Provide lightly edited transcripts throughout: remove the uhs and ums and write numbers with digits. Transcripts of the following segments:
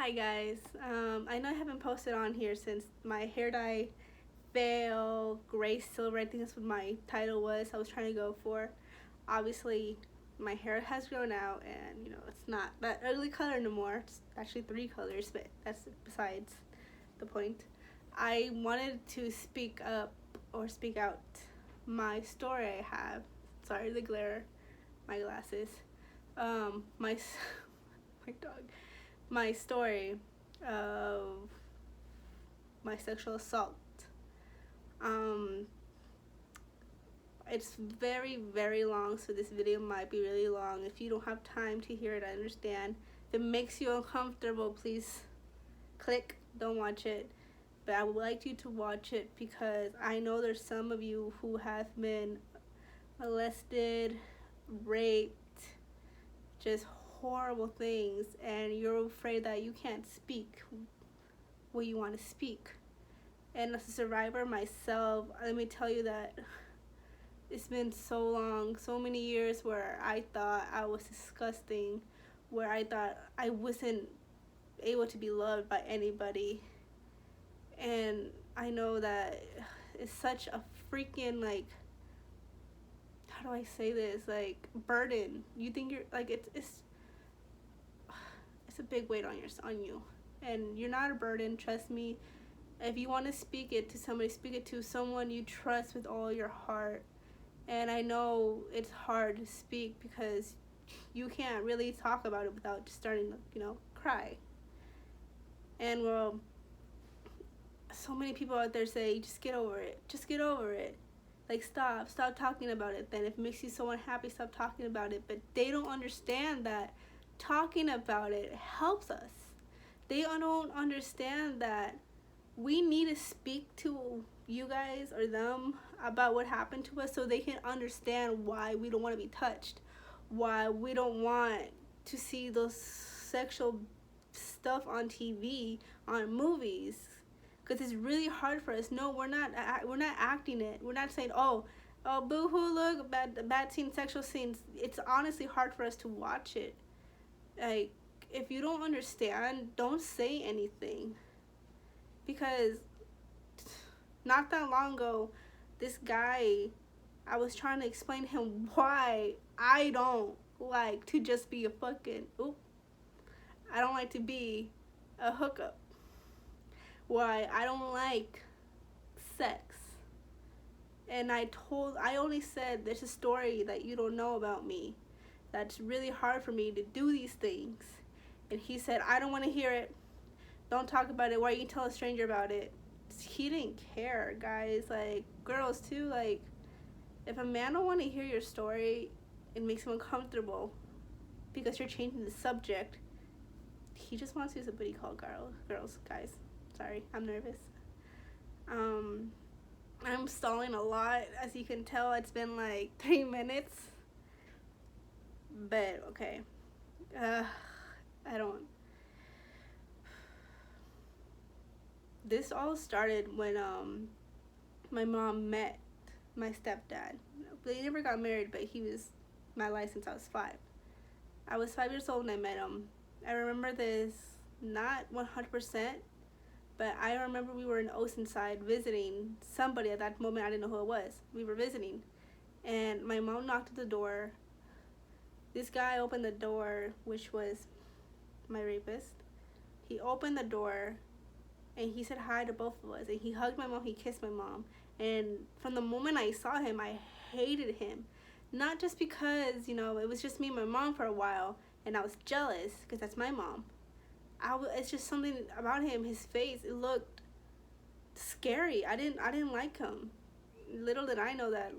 Hi guys. I know I haven't posted on here since my hair dye veil gray silver. I think that's what my title was. I was trying to go for. Obviously, my hair has grown out, and it's not that ugly color anymore. It's actually three colors, but that's besides the point. I wanted to speak up or speak out my story I have. Sorry, the glare, my glasses. My my dog. My story of my sexual assault. Um, it's very, very long, so this video might be really long. If you don't have time to hear it, I understand. If it makes you uncomfortable, please click, don't watch it. But I would like you to watch it because I know there's some of you who have been molested, raped, just horrible things, and you're afraid that you can't speak what you want to speak. And as a survivor myself, let me tell you that it's been so long, so many years where I thought I was disgusting, where I thought I wasn't able to be loved by anybody. And I know that it's such a freaking, like, how do I say this, like, burden. You think you're like, it's a big weight on you, and you're not a burden, trust me. If you want to speak it to somebody, speak it to someone you trust with all your heart. And I know it's hard to speak because you can't really talk about it without just starting to, cry. And well, so many people out there say, just get over it. Just get over it. Like, stop talking about it. Then if it makes you so unhappy, stop talking about it. But they don't understand that talking about it helps us. They don't understand that we need to speak to you guys or them about what happened to us so they can understand why we don't want to be touched, why we don't want to see those sexual stuff on TV, on movies, because it's really hard for us. No, we're not acting it. We're not saying, oh, boo-hoo, look, bad scene, sexual scenes. It's honestly hard for us to watch it. Like, if you don't understand, don't say anything. Because not that long ago, this guy, I was trying to explain to him why I don't like to just be a fucking, I don't like to be a hookup. Why I don't like sex. And I only said there's a story that you don't know about me. That's really hard for me to do these things. And he said, I don't want to hear it. Don't talk about it. Why you tell a stranger about it? He didn't care, guys. Like, girls too. Like, if a man don't want to hear your story, it makes him uncomfortable because you're changing the subject. He just wants to use a booty call, girls, guys. Sorry, I'm nervous. I'm stalling a lot, as you can tell. It's been like 3 minutes, but okay. I don't. This all started when my mom met my stepdad. They never got married, but he was my life since I was 5. I was 5 years old when I met him. I remember this not 100%, but I remember we were in Oceanside visiting somebody. At that moment, I didn't know who it was. We were visiting, and my mom knocked at the door. This guy opened the door, which was my rapist. He opened the door, and he said hi to both of us, and he hugged my mom, he kissed my mom. And from the moment I saw him, I hated him. Not just because, it was just me and my mom for a while, and I was jealous, because that's my mom. It's just something about him, his face, it looked scary. I didn't like him. Little did I know that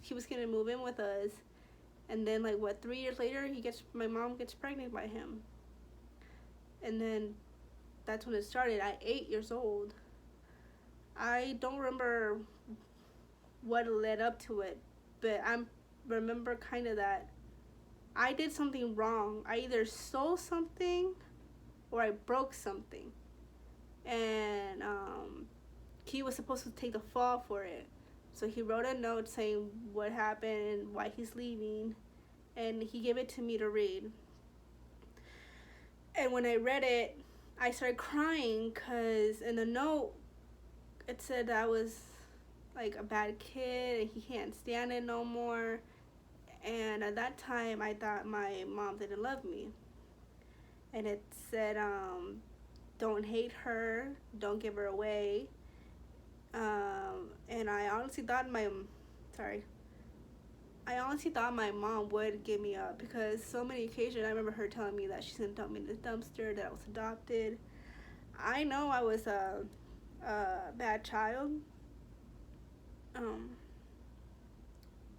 he was going to move in with us. And then, 3 years later, my mom gets pregnant by him. And then that's when it started at 8 years old. I don't remember what led up to it, but I remember kind of that I did something wrong. I either stole something or I broke something. And he was supposed to take the fall for it. So he wrote a note saying what happened and why he's leaving, and he gave it to me to read. And when I read it, I started crying because in the note it said that I was like a bad kid and he can't stand it no more. And at that time, I thought my mom didn't love me. And it said, don't hate her, don't give her away. And sorry, I honestly thought my mom would give me up because so many occasions I remember her telling me that she's gonna dump me in the dumpster, that I was adopted. I know I was a bad child. Um,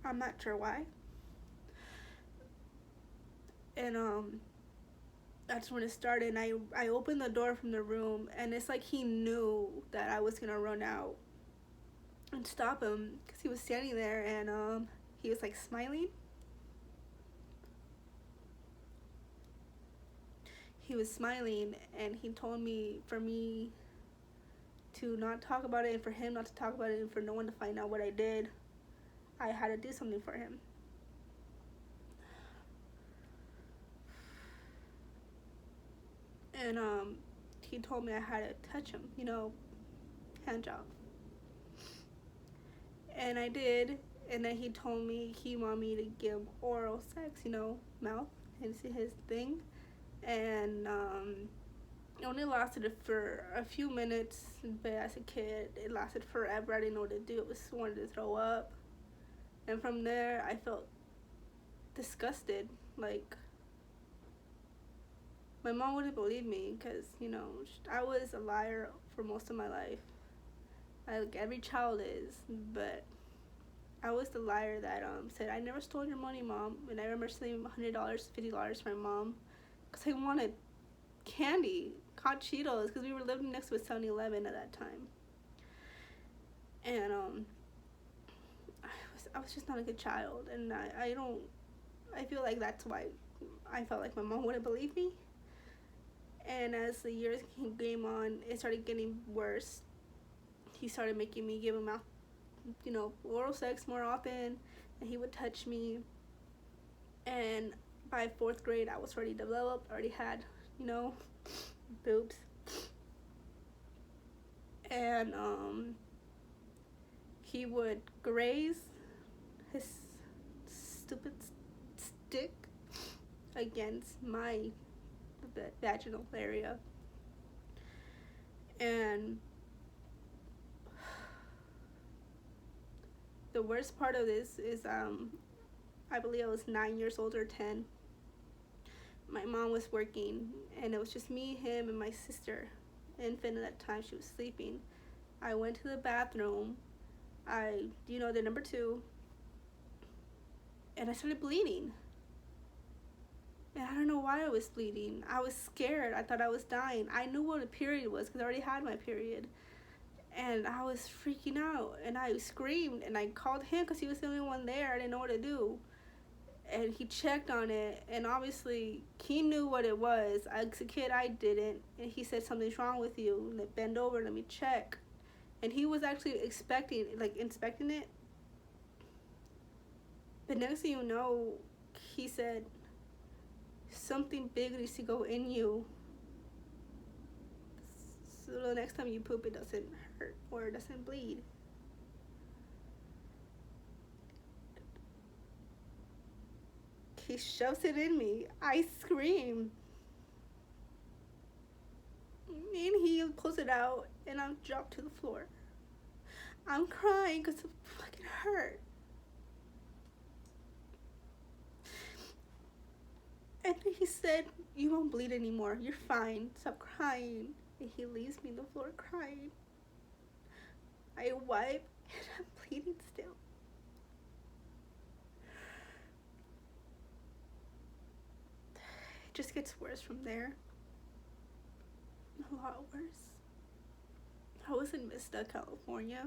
I'm not sure why. And that's when it started. And I opened the door from the room, and it's like he knew that I was gonna run out and stop him because he was standing there, and he was like smiling. He was smiling, and he told me for me to not talk about it, and for him not to talk about it, and for no one to find out what I did. I had to do something for him. And he told me I had to touch him, hand job. And I did. And then he told me he wanted me to give oral sex, mouth, and see his thing. And it only lasted for a few minutes, but as a kid, it lasted forever. I didn't know what to do. I wanted to throw up. And from there, I felt disgusted. Like, my mom wouldn't believe me because, I was a liar for most of my life. Like every child is. But I was the liar that said, I never stole your money, Mom. And I remember stealing $100, $50 from my mom because I wanted candy, hot Cheetos, because we were living next to a 7-Eleven at that time. And I was just not a good child, and I feel like that's why I felt like my mom wouldn't believe me. And as the years came on, it started getting worse. He started making me give him out, oral sex more often, and he would touch me. And by 4th grade, I was already developed, already had, boobs. And he would graze his stupid stick against my vaginal area. And the worst part of this is I believe I was 9 years old or 10. My mom was working, and it was just me, him, and my sister. Infant at that time, she was sleeping. I went to the bathroom. The number 2, and I started bleeding. And I don't know why I was bleeding. I was scared. I thought I was dying. I knew what a period was because I already had my period. And I was freaking out. And I screamed. And I called him because he was the only one there. I didn't know what to do. And he checked on it. And obviously, he knew what it was. As a kid, I didn't. And he said, something's wrong with you. And bend over, let me check. And he was actually inspecting it. But next thing you know, he said, something big needs to go in you, so the next time you poop, it doesn't hurt or it doesn't bleed. He shoves it in me. I scream. And he pulls it out, and I'm dropped to the floor. I'm crying because it fucking hurt. And then he said, you won't bleed anymore. You're fine. Stop crying. And he leaves me on the floor crying. I wipe, and I'm bleeding still. It just gets worse from there. A lot worse. I was in Vista, California.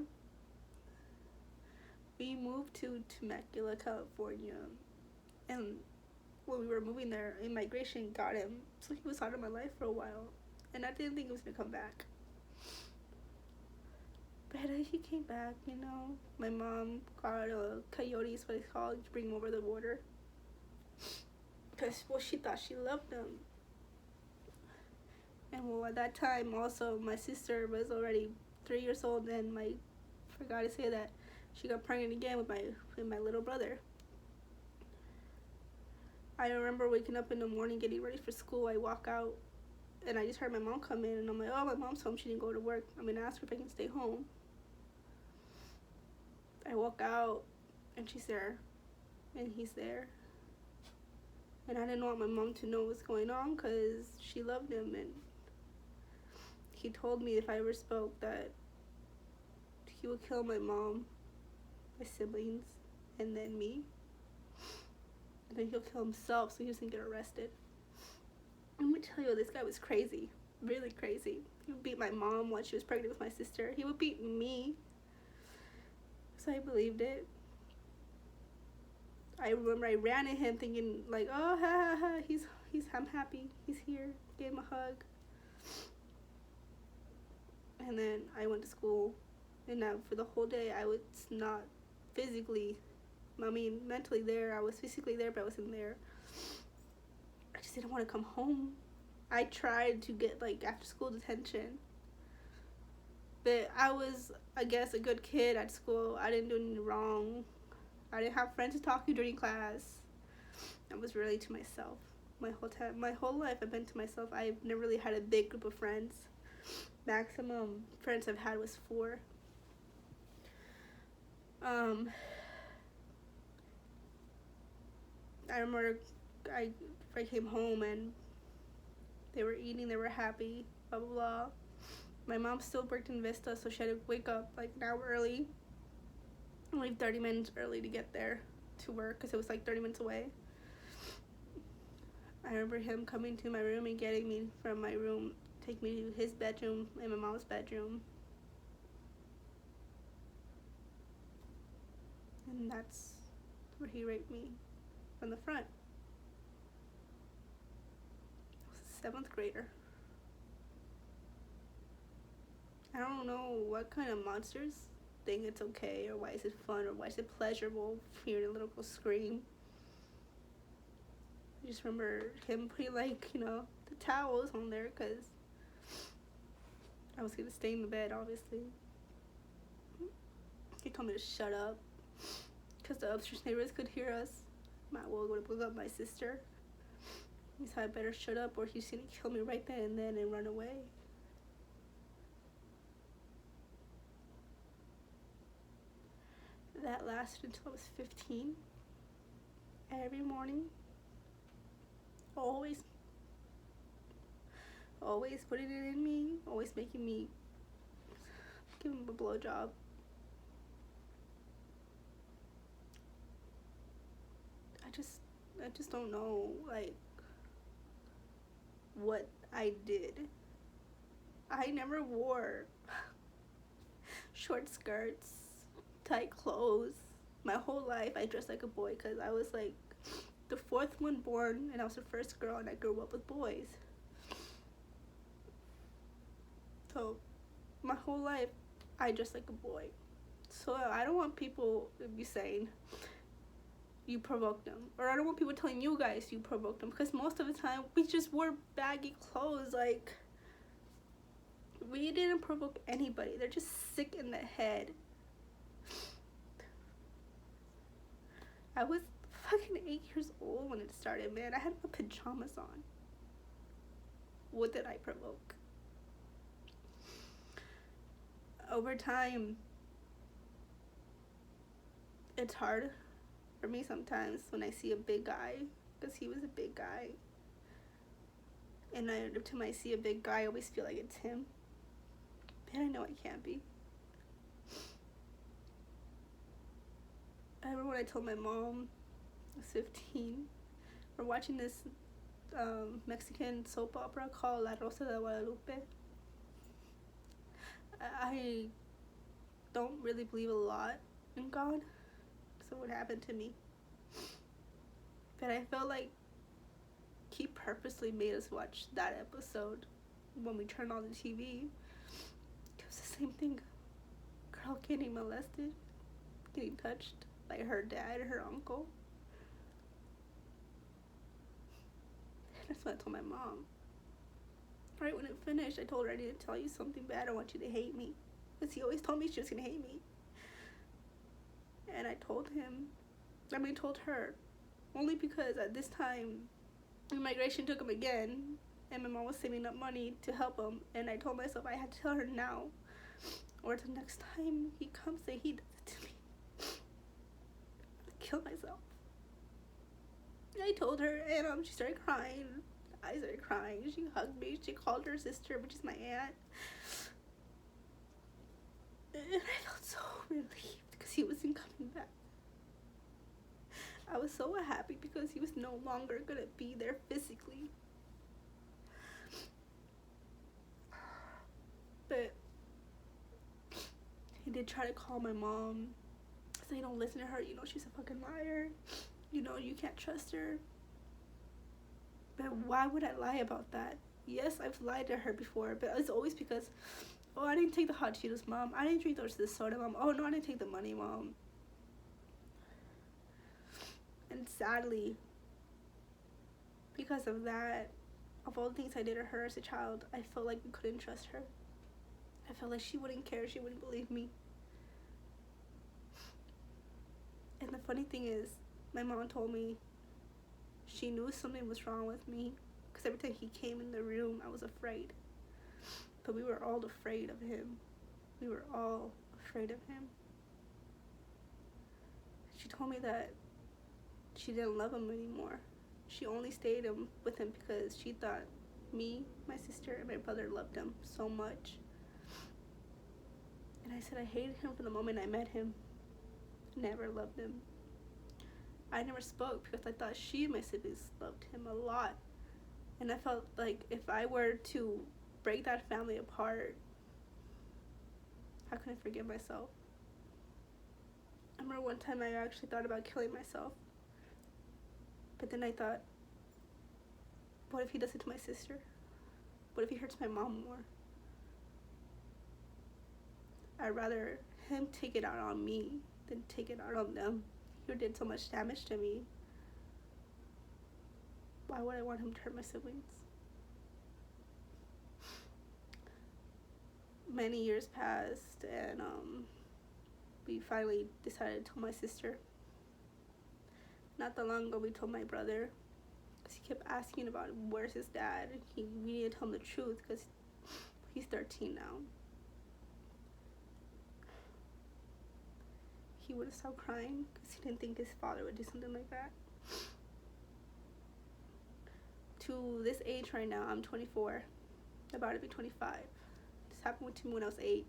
We moved to Temecula, California. And when we were moving there, immigration got him. So he was out of my life for a while. And I didn't think he was going to come back. But he came back, My mom got a coyote, is what it's called, to bring him over the border. Because, she thought she loved him. And, at that time, also, my sister was already 3 years old, and forgot to say that she got pregnant again with my little brother. I remember waking up in the morning, getting ready for school. I walk out, and I just heard my mom come in, and I'm like, oh, my mom's home. She didn't go to work. I'm gonna ask her if I can stay home. I walk out, and she's there, and he's there. And I didn't want my mom to know what's going on because she loved him, and he told me if I ever spoke that he would kill my mom, my siblings, and then me. And then he'll kill himself so he doesn't get arrested. Let me tell you, this guy was crazy. Really crazy. He would beat my mom when she was pregnant with my sister. He would beat me. So I believed it. I remember I ran at him thinking like, oh, ha ha ha, I'm happy. He's here. Gave him a hug. And then I went to school. And for the whole day, I was not physically, mentally there. I was physically there, but I wasn't there. I just didn't want to come home. I tried to get after school detention. But I was, I guess, a good kid at school. I didn't do anything wrong. I didn't have friends to talk to during class. I was really to myself. My whole life I've been to myself. I've never really had a big group of friends. Maximum friends I've had was 4. I remember I came home and they were eating, they were happy, blah, blah, blah. My mom still worked in Vista, so she had to wake up an hour early and leave 30 minutes early to get there to work because it was 30 minutes away. I remember him coming to my room and getting me from my room, take me to his bedroom and my mom's bedroom. And that's where he raped me from the front. I was a 7th grader. I don't know what kind of monsters think it's okay, or why is it fun, or why is it pleasurable hearing a little girl scream. I just remember him putting the towels on there because I was gonna stay in the bed, obviously. He told me to shut up because the upstairs neighbors could hear us. Matt will go to wake up my sister. He said I better shut up or he's gonna kill me right then and then and run away. That lasted until I was 15. Every morning. Always putting it in me. Always making me give him a blowjob. I just don't know, what I did. I never wore short skirts, tight clothes. My whole life I dressed like a boy because I was the 4th one born and I was the first girl and I grew up with boys. So my whole life I dressed like a boy. So I don't want people to be saying you provoked them, or I don't want people telling you guys you provoked them, because most of the time we just wore baggy clothes. We didn't provoke anybody. They're just sick in the head. I was fucking 8 years old when it started, man. I had my pajamas on. What did I provoke? Over time, it's hard for me sometimes when I see a big guy, because he was a big guy. And every time I see a big guy, I always feel like it's him. But I know it can't be. I remember when I told my mom, I was 15, we're watching this Mexican soap opera called La Rosa de Guadalupe. I don't really believe a lot in God, so what happened to me? But I felt like he purposely made us watch that episode when we turned on the TV. It was the same thing. Girl getting molested, getting touched by her dad, her uncle. And that's what I told my mom. Right when it finish, I told her I need to tell you something, but I don't want you to hate me. Because he always told me she was going to hate me. And I told her. Only because at this time, immigration took him again. And my mom was saving up money to help him. And I told myself I had to tell her now. Or the next time he comes and he does it to me, I'll kill myself. And I told her, and she started crying. I started crying. She hugged me. She called her sister, which is my aunt. And I felt so relieved because he wasn't coming back. I was so happy because he was no longer going to be there physically. But he did try to call my mom. Say, don't listen to her. You know, she's a fucking liar. You know, you can't trust her. But why would I lie about that? Yes, I've lied to her before, but it's always because, oh, I didn't take the hot Cheetos, Mom. I didn't drink the soda, Mom. Oh, no, I didn't take the money, Mom. And sadly, because of that, of all the things I did to her as a child, I felt like we couldn't trust her. I felt like she wouldn't care. She wouldn't believe me. And the funny thing is, my mom told me she knew something was wrong with me because every time he came in the room, I was afraid. But we were all afraid of him. We were all afraid of him. She told me that she didn't love him anymore. She only stayed with him because she thought me, my sister, and my brother loved him so much. And I said I hated him from the moment I met him. Never loved him. I never spoke because I thought she and my siblings loved him a lot. And I felt like if I were to break that family apart, how can I forgive myself? I remember one time I actually thought about killing myself. But then I thought, what if he does it to my sister? What if he hurts my mom more? I'd rather him take it out on me than take it out on them. He did so much damage to me. Why would I want him to hurt my siblings? Many years passed, and we finally decided to tell my sister. Not that long ago, we told my brother, because he kept asking about where's his dad. We needed to tell him the truth because he's 13 now. He wouldn't stop crying because he didn't think his father would do something like that. To this age right now, I'm 24, about to be 25. This happened to me when I was 8.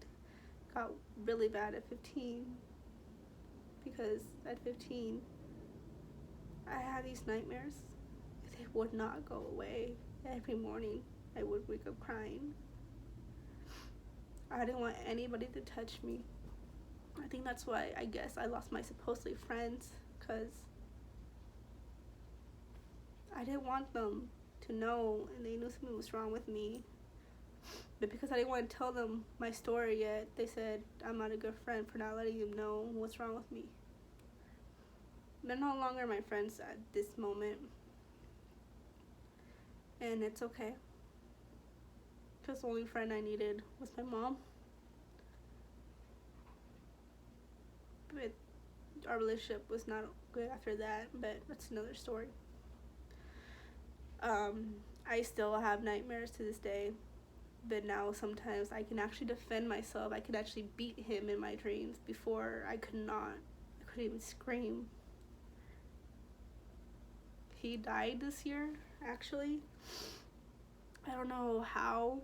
Got really bad at 15 because at 15, I had these nightmares. They would not go away. Every morning, I would wake up crying. I didn't want anybody to touch me. I think that's why I guess I lost my supposedly friends, because I didn't want them to know, and they knew something was wrong with me. But because I didn't want to tell them my story yet, they said I'm not a good friend for not letting them know what's wrong with me. They're no longer my friends at this moment. And it's okay. Because the only friend I needed was my mom. But our relationship was not good after that, but that's another story. I still have nightmares to this day, but now sometimes I can actually defend myself. I can actually beat him in my dreams. Before, I could not. I couldn't even scream. He died this year, actually. I don't know how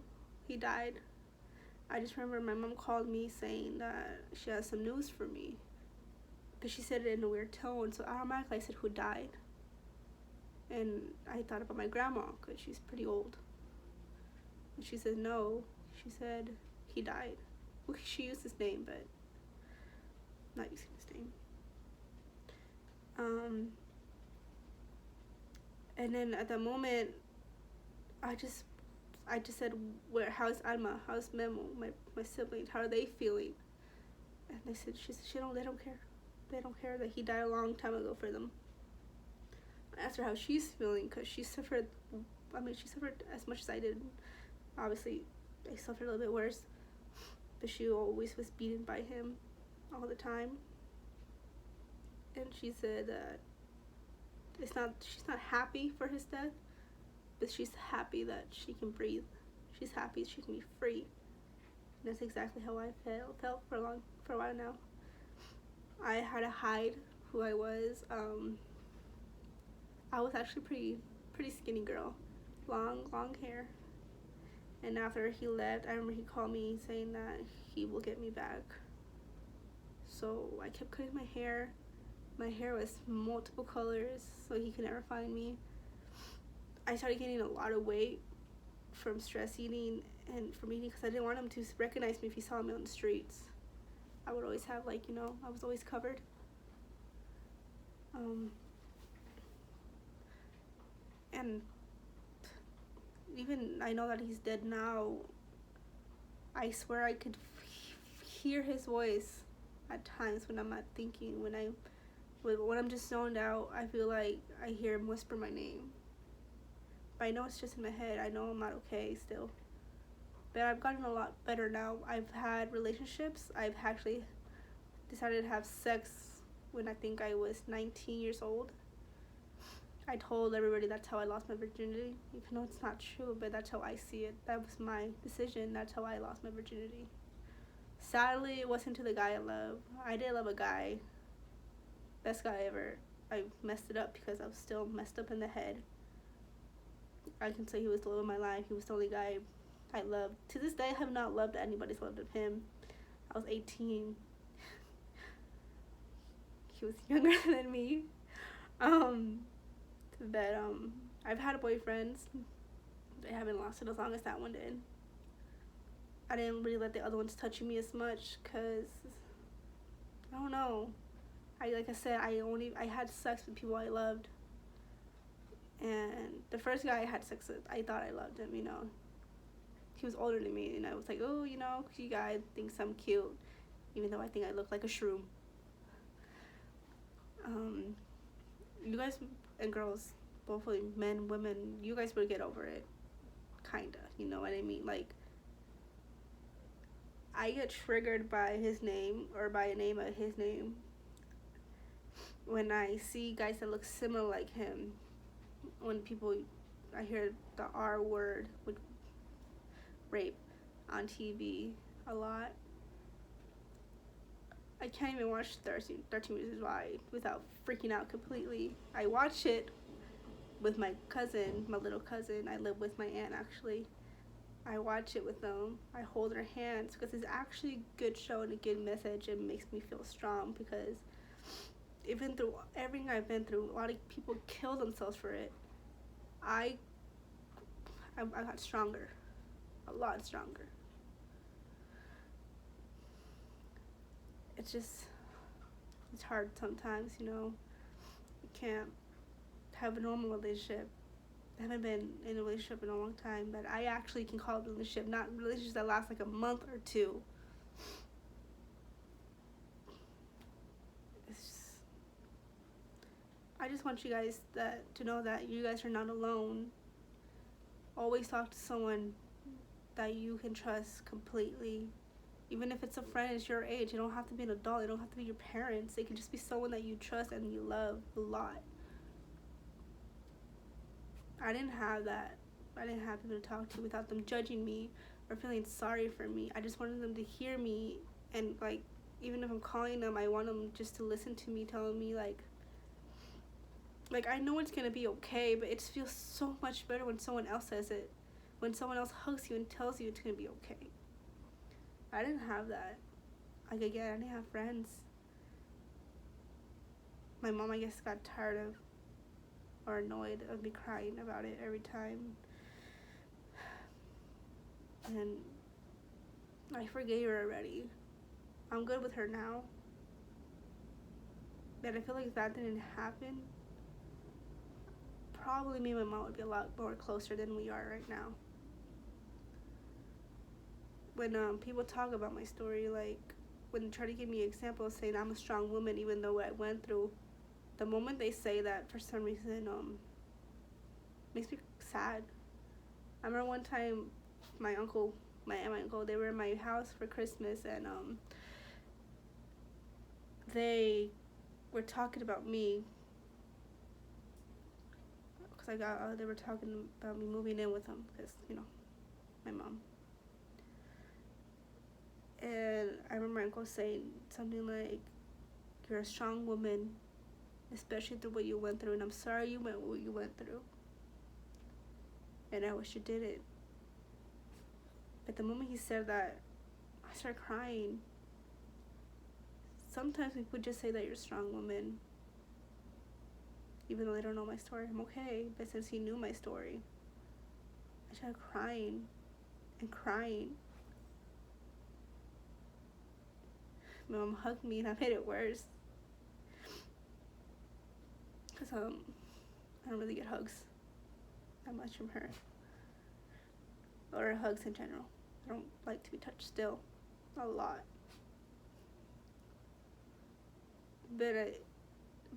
he died. I just remember my mom called me saying that she has some news for me. But she said it in a weird tone, so automatically I said, who died? And I thought about my grandma, because she's pretty old. And she said, no. She said, he died. Well, she used his name, but not using his name. And then at that moment, I just said, how's Alma? How's Memo? My siblings, how are they feeling? And she said, they don't care. They don't care that he died a long time ago for them. I asked her how she's feeling, because she suffered as much as I did. Obviously, I suffered a little bit worse, but she always was beaten by him all the time. And she said that she's not happy for his death, but she's happy that she can breathe. She's happy she can be free. And that's exactly how I felt for a while now. I had to hide who I was. I was actually pretty skinny girl, long hair. And after he left, I remember he called me saying that he will get me back. So I kept cutting my hair. My hair was multiple colors, so he could never find me. I started gaining a lot of weight from stress eating and from eating because I didn't want him to recognize me if he saw me on the streets. I would always have, like, I was always covered. And even I know that he's dead now, I swear I could hear his voice at times when I'm not thinking. When I'm just zoned out, I feel like I hear him whisper my name. But I know it's just in my head. I know I'm not okay still. But I've gotten a lot better now. I've had relationships. I've actually decided to have sex when I think I was 19 years old. I told everybody that's how I lost my virginity, even though it's not true, but that's how I see it. That was my decision. That's how I lost my virginity. Sadly, it wasn't to the guy I love. I did love a guy. Best guy ever. I messed it up because I was still messed up in the head. I can say he was the love of my life. He was the only guy I loved. To this day, I have not loved anybody's loved of him. I was 18. He was younger than me. But I've had boyfriends. They haven't lasted as long as that one did. I didn't really let the other ones touch me as much because I don't know. Like I said, I had sex with people I loved. And the first guy I had sex with, I thought I loved him, He was older than me, and I was like, oh, you guy thinks I'm cute, even though I think I look like a shroom. You guys and girls, both men, women, you guys would get over it, kinda, you know what I mean? Like, I get triggered by his name, or by a name of his name, when I see guys that look similar like him. When I hear the R word with rape on TV a lot. I can't even watch 13 Reasons Why without freaking out completely. I watch it with my cousin, my little cousin. I live with my aunt, actually. I watch it with them. I hold their hands because it's actually a good show and a good message. It makes me feel strong because even through everything I've been through, a lot of people kill themselves for it. I got stronger, a lot stronger. It's hard sometimes, You can't have a normal relationship. I haven't been in a relationship in a long time, but I actually can call it a relationship, not relationships that last like a month or two. I just want you guys to know that you guys are not alone. Always talk to someone that you can trust completely. Even if it's a friend, it's your age. It don't have to be an adult. It don't have to be your parents. It can just be someone that you trust and you love a lot. I didn't have that. I didn't have people to talk to without them judging me or feeling sorry for me. I just wanted them to hear me, and like, even if I'm calling them, I want them just to listen to me, telling me like I know it's gonna be okay, but it feels so much better when someone else says it. When someone else hugs you and tells you it's gonna be okay. I didn't have that. Like, again, I didn't have friends. My mom, I guess, got tired of or annoyed of me crying about it every time. And I forgave her already. I'm good with her now. But I feel like if that didn't happen, probably me and my mom would be a lot more closer than we are right now. When people talk about my story, like when they try to give me examples saying I'm a strong woman even though what I went through, the moment they say that, for some reason, makes me sad. I remember one time my uncle, my aunt, my uncle, they were in my house for Christmas, and they were talking about me, because they were talking about me moving in with them, because, you know, my mom. And I remember my uncle saying something like, you're a strong woman, especially through what you went through, and I'm sorry you went what you went through. And I wish you didn't. But the moment he said that, I started crying. Sometimes people just say that you're a strong woman, even though they don't know my story. I'm okay, but since he knew my story, I started crying and crying. My mom hugged me, and I made it worse. Because I don't really get hugs that much from her. Or hugs in general. I don't like to be touched still. A lot. But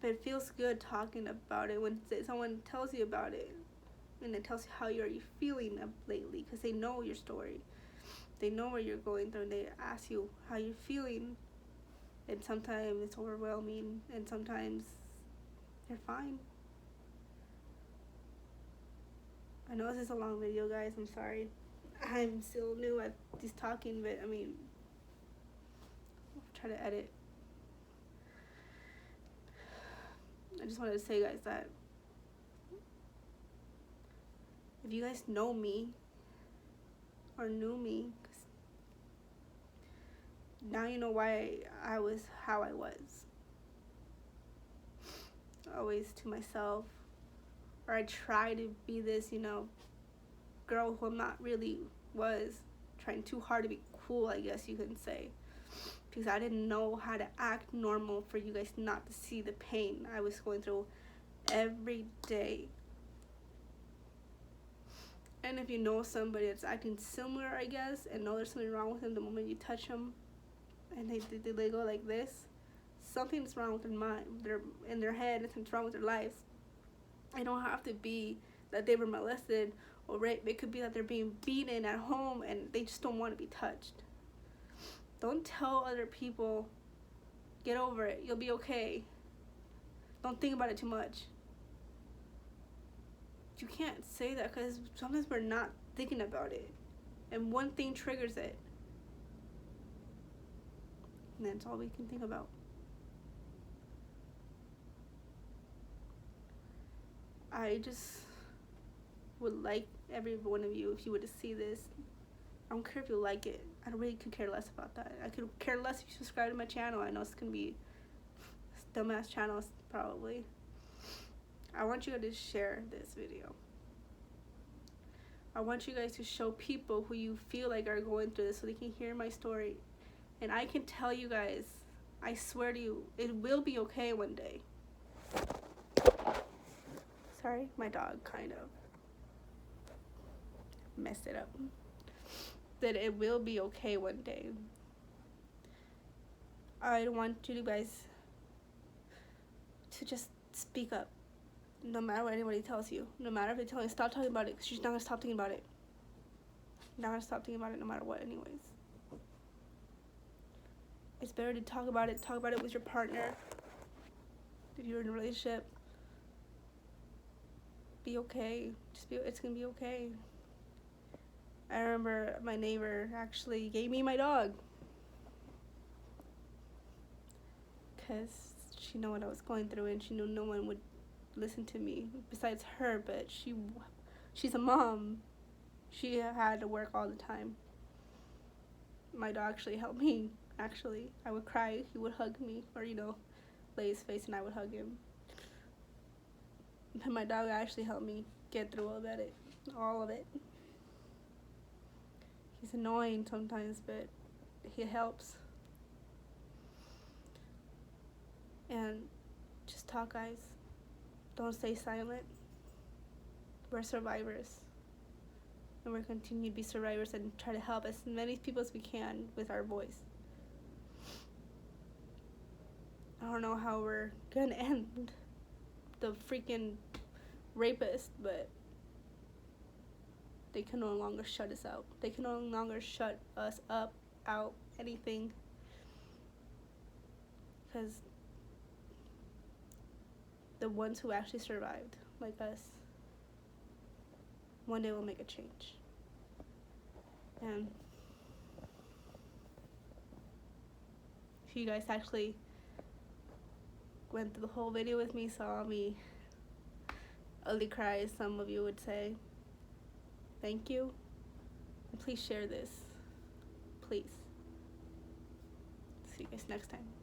it feels good talking about it when someone tells you about it. And it tells you how you're feeling lately. Because they know your story. They know what you're going through. And they ask you how you're feeling. And sometimes it's overwhelming. And sometimes you're fine. I know this is a long video, guys. I'm sorry. I'm still new at this talking, but I mean, I'll try to edit. I just wanted to say, guys, that if you guys know me or knew me, 'cause now you know why I was how I was. Always to myself, or I try to be this, girl who I'm not really was, trying too hard to be cool, I guess you can say, because I didn't know how to act normal for you guys not to see the pain I was going through every day. And if you know somebody that's acting similar, I guess, and know there's something wrong with them the moment you touch them, and they go like this, something's wrong with their mind, in their head, and something's wrong with their lives. It don't have to be that they were molested or raped. It could be that they're being beaten at home and they just don't want to be touched. Don't tell other people, get over it, you'll be okay. Don't think about it too much. You can't say that, because sometimes we're not thinking about it. And one thing triggers it. And that's all we can think about. I just would like every one of you, if you were to see this, I don't care if you like it. I really could care less about that. I could care less if you subscribe to my channel. I know it's going to be dumbass channels, probably. I want you guys to share this video. I want you guys to show people who you feel like are going through this so they can hear my story. And I can tell you guys, I swear to you, it will be okay one day. Sorry, my dog kind of messed it up. That it will be okay one day. I want you guys to just speak up. No matter what anybody tells you. No matter if they tell you stop talking about it, because she's not going to stop thinking about it. Not going to stop thinking about it no matter what anyways. It's better to talk about it. Talk about it with your partner. If you're in a relationship. Be okay. It's going to be okay. I remember my neighbor actually gave me my dog. Because she knew what I was going through, and she knew no one would listen to me besides her, but she's a mom. She had to work all the time. My dog actually helped me. Actually, I would cry, he would hug me, or lay his face and I would hug him. But my dog actually helped me get through all of it. He's annoying sometimes, but he helps. And just talk, guys. Don't stay silent. We're survivors. And we're continue to be survivors and try to help as many people as we can with our voice. I don't know how we're gonna end the freaking rapist, but they can no longer shut us out. They can no longer shut us up, out, anything. Because the ones who actually survived, like us, one day will make a change. And if you guys actually went through the whole video with me, saw me ugly cry, as some of you would say, thank you. And please share this. Please. See you guys next time.